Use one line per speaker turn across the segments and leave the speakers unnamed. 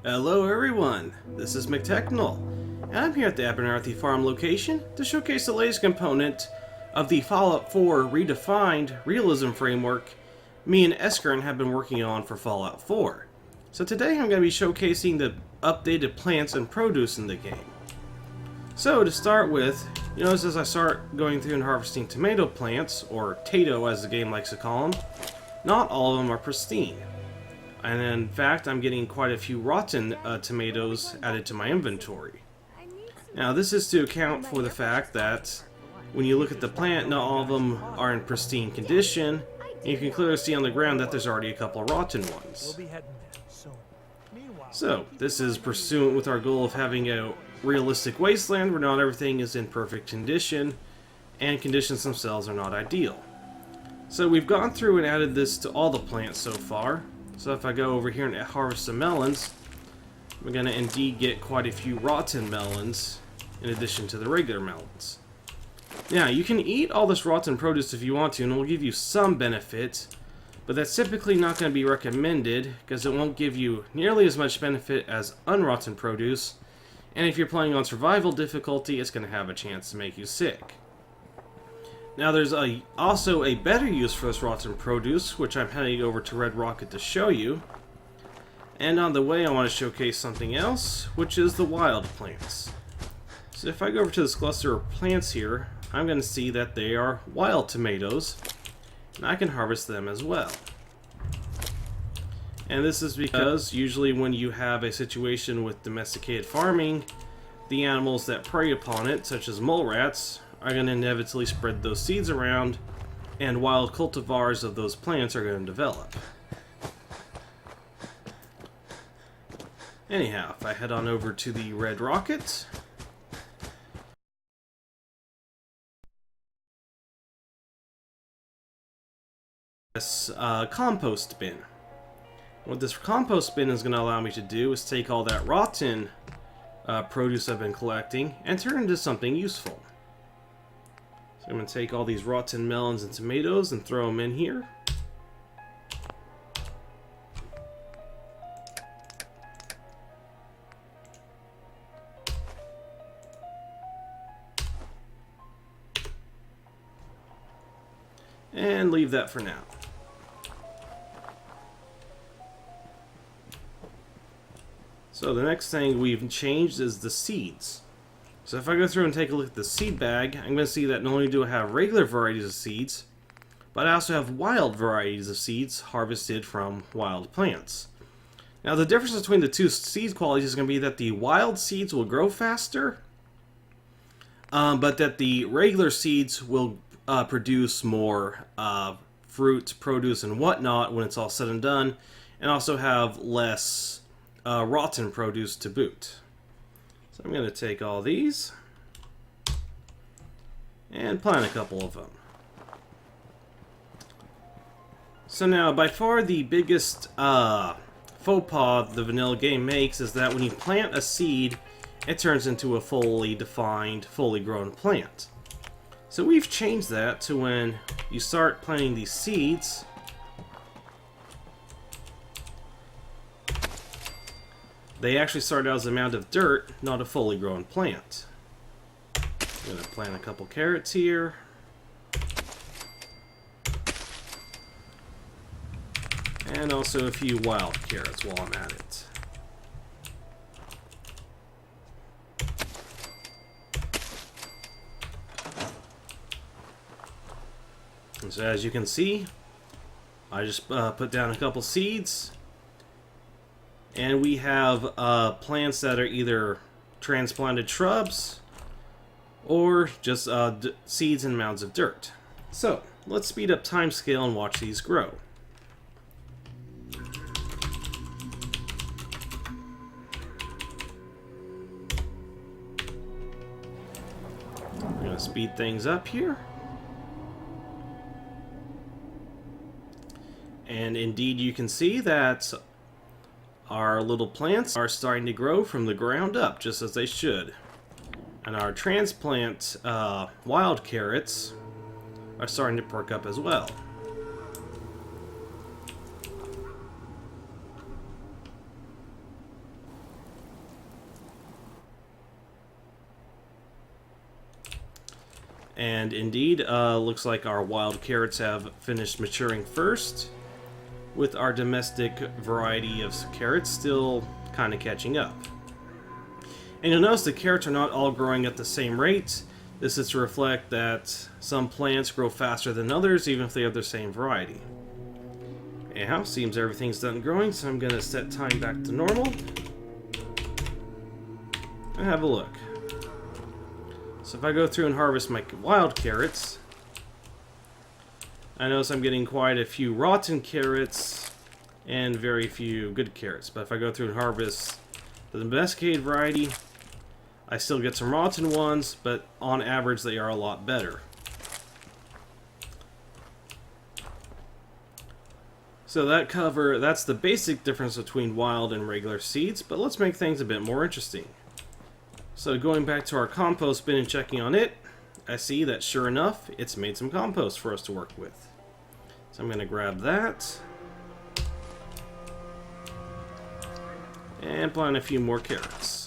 Hello everyone, this is McTechnical, and I'm here at the Abernathy Farm location to showcase the latest component of the Fallout 4 Redefined realism framework me and Eskern have been working on for Fallout 4. So today I'm going to be showcasing the updated plants and produce in the game. So to start with, you notice as I start going through and harvesting tomato plants, or tato as the game likes to call them, not all of them are pristine. And in fact, I'm getting quite a few rotten tomatoes added to my inventory. Now, this is to account for the fact that when you look at the plant, not all of them are in pristine condition, and you can clearly see on the ground that there's already a couple of rotten ones. So, this is pursuant with our goal of having a realistic wasteland where not everything is in perfect condition, and conditions themselves are not ideal. So we've gone through and added this to all the plants so far. So if I go over here and harvest some melons, we're going to indeed get quite a few rotten melons in addition to the regular melons. Now, you can eat all this rotten produce if you want to, and it will give you some benefit, but that's typically not going to be recommended because it won't give you nearly as much benefit as unrotten produce, and if you're playing on survival difficulty, it's going to have a chance to make you sick. Now there's also a better use for this rotten produce, which I'm heading over to Red Rocket to show you. And on the way I want to showcase something else, which is the wild plants. So if I go over to this cluster of plants here, I'm going to see that they are wild tomatoes, and I can harvest them as well. And this is because usually when you have a situation with domesticated farming, the animals that prey upon it, such as mole rats, are going to inevitably spread those seeds around, and wild cultivars of those plants are going to develop. Anyhow, if I head on over to the Red Rocket, this compost bin. What this compost bin is going to allow me to do is take all that rotten produce I've been collecting and turn it into something useful. I'm going to take all these rotten melons and tomatoes and throw them in here. And leave that for now. So the next thing we've changed is the seeds. So if I go through and take a look at the seed bag, I'm going to see that not only do I have regular varieties of seeds, but I also have wild varieties of seeds harvested from wild plants. Now the difference between the two seed qualities is going to be that the wild seeds will grow faster, but that the regular seeds will produce more fruit, produce, and whatnot when it's all said and done, and also have less rotten produce to boot. So I'm going to take all these and plant a couple of them. So now, by far the biggest faux pas the vanilla game makes is that when you plant a seed, it turns into a fully defined, fully grown plant. So we've changed that to when you start planting these seeds, they actually start out as a mound of dirt, not a fully grown plant. I'm going to plant a couple carrots here. And also a few wild carrots while I'm at it. And so as you can see, I just put down a couple seeds. And we have plants that are either transplanted shrubs or just seeds and mounds of dirt. So, let's speed up time scale and watch these grow. I'm going to speed things up here. And indeed you can see that our little plants are starting to grow from the ground up, just as they should. And our transplant wild carrots are starting to perk up as well. And indeed, looks like our wild carrots have finished maturing first, with our domestic variety of carrots still kind of catching up. And you'll notice the carrots are not all growing at the same rate. This is to reflect that some plants grow faster than others, even if they have the same variety. Anyhow, seems everything's done growing, so I'm going to set time back to normal. And have a look. So if I go through and harvest my wild carrots, I notice I'm getting quite a few rotten carrots and very few good carrots. But if I go through and harvest the domesticated variety, I still get some rotten ones, but on average they are a lot better. So that's the basic difference between wild and regular seeds, but let's make things a bit more interesting. So going back to our compost bin and checking on it, I see that sure enough, it's made some compost for us to work with. So I'm going to grab that and plant a few more carrots.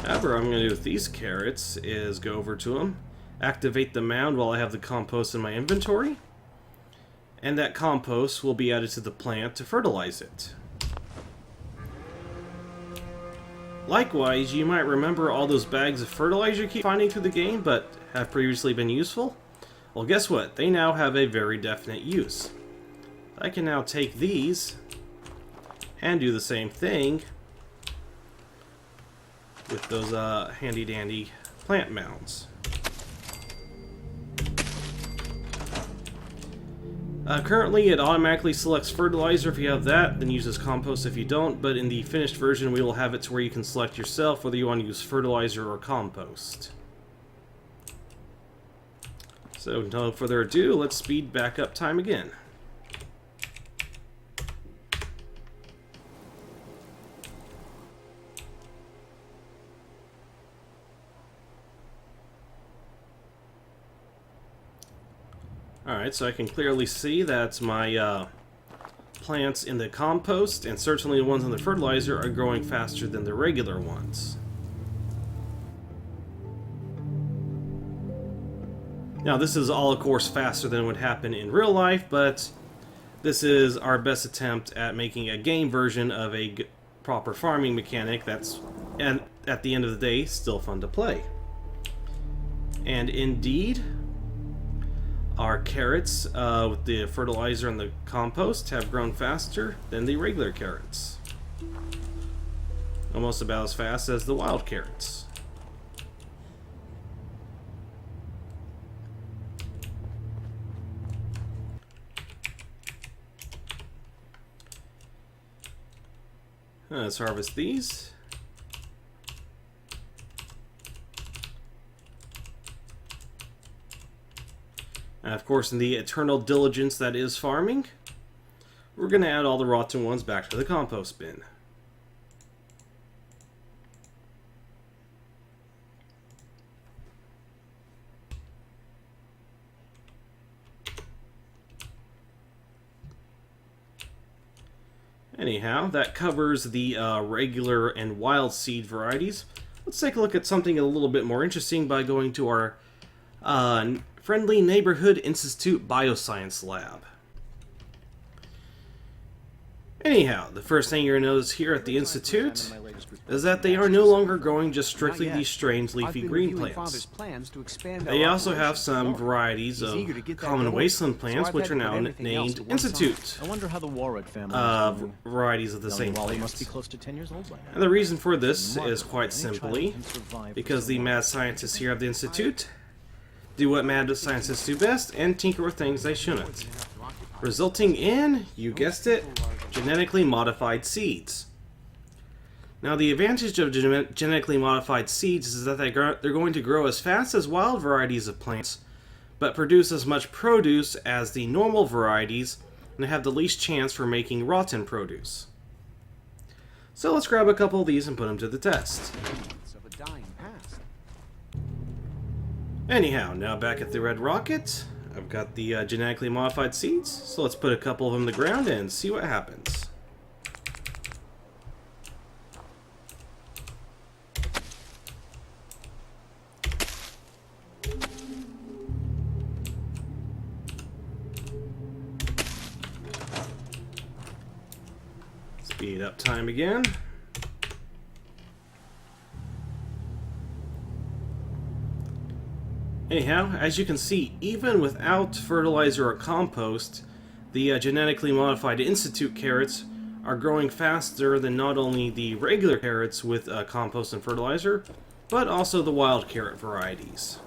However, I'm going to do with these carrots is go over to them, activate the mound while I have the compost in my inventory, and that compost will be added to the plant to fertilize it. Likewise, you might remember all those bags of fertilizer you keep finding through the game but have previously been useful? Well, guess what? They now have a very definite use. I can now take these and do the same thing with those handy-dandy plant mounds. Currently, it automatically selects fertilizer if you have that, then uses compost if you don't, but in the finished version we will have it to where you can select yourself whether you want to use fertilizer or compost. So, no further ado, let's speed back up time again. Alright, so I can clearly see that my plants in the compost, and certainly the ones in the fertilizer, are growing faster than the regular ones. Now, this is all, of course, faster than would happen in real life, but this is our best attempt at making a game version of a proper farming mechanic that's, and at the end of the day, still fun to play. And indeed, our carrots with the fertilizer and the compost have grown faster than the regular carrots. Almost about as fast as the wild carrots. Let's harvest these. And of course, in the eternal diligence that is farming, we're going to add all the rotten ones back to the compost bin. Anyhow, that covers the regular and wild seed varieties. Let's take a look at something a little bit more interesting by going to our Friendly Neighborhood Institute Bioscience Lab. Anyhow, the first thing you're going to notice here at the Institute is that they are no longer growing just strictly these strange leafy green plants. They also have some varieties of common wasteland plants which are now named Institute varieties of the same plant. And the reason for this is quite simply because the mad scientists here at the Institute do what mad scientists do best and tinker with things they shouldn't, resulting in, you guessed it, genetically modified seeds. Now, the advantage of genetically modified seeds is that they're going to grow as fast as wild varieties of plants, but produce as much produce as the normal varieties, and have the least chance for making rotten produce. So let's grab a couple of these and put them to the test. Anyhow, now back at the Red Rocket, I've got the genetically modified seeds, so let's put a couple of them in the ground and see what happens. Speed up time again. Anyhow, as you can see, even without fertilizer or compost, the genetically modified Institute carrots are growing faster than not only the regular carrots with compost and fertilizer, but also the wild carrot varieties.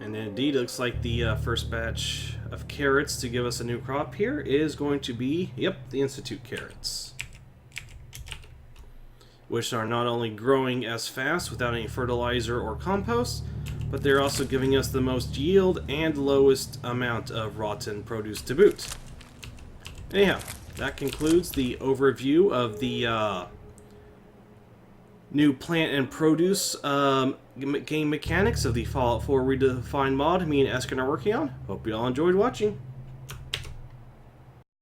And indeed, it looks like the first batch of carrots to give us a new crop here is going to be, yep, the Institute carrots, which are not only growing as fast without any fertilizer or compost, but they're also giving us the most yield and lowest amount of rotten produce to boot. Anyhow, that concludes the overview of the new plant and produce game mechanics of the Fallout 4 Redefined mod me and Eskin are working on. Hope you all enjoyed watching.